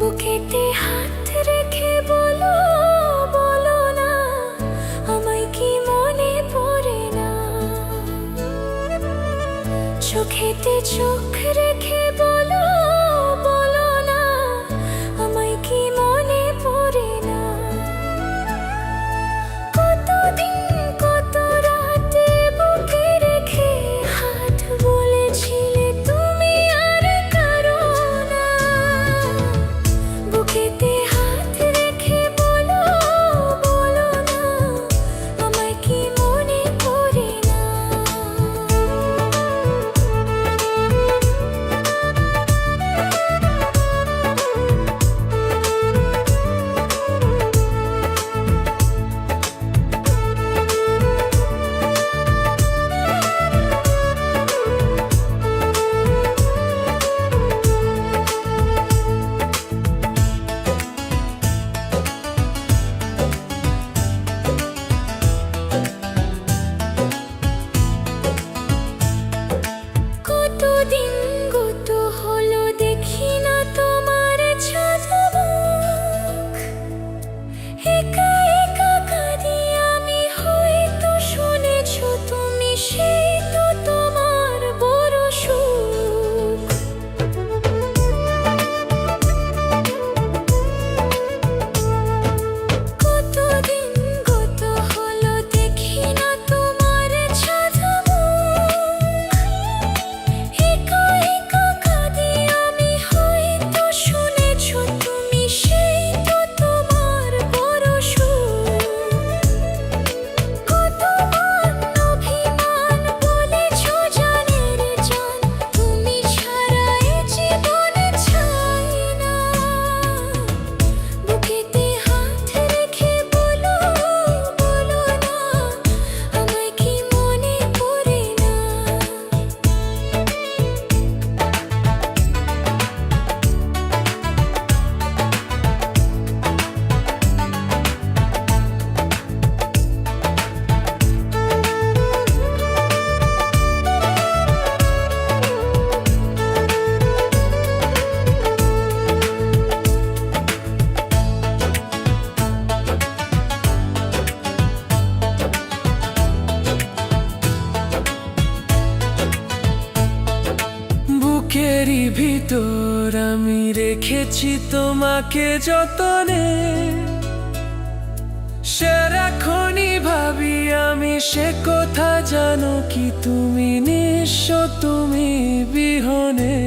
বুকেতে হাত রেখে বলো, বলো না আমায় কি মনে পড়ে না। চোখেতে চোখ রেখে বলো, বলো না আমায় কি মনে পড়ে না। কতদিন কত রাতে বুকে রেখে হাত বলেছিলে তুমি আর কারো না। বুকেতে হাত রেখে বলো, বলো না আমায় কি মনে পড়ে না। কতদিন গত হলো দেখি না তোমার ছাদমুখ। একা একা কাঁদি আমি, হয়তো শুনেছো তুমি, সেই তো তোমার বড় সুখ। কতদিন গত হলো দেখি না তোমার ছাদমুখ। একা একা কাঁদি আমি, হয়তো শুনেছো তুমি, সেই তো তোমার বড় সুখ। কতবার অভিমান বলেছো জানের জান, তুমি ছাড়া এ জীবনে চাই না। বুকেতে হাত রেখে বলো, বলো না আমায় কি মনে পড়ে না। বুকেরই ভিতর আমি রেখেছি তোমাকে যতনে। সারাক্ষণই ভাবি আমি সে কথা, জানো কি তুমি নিঃস্ব, তুমি বিহনে।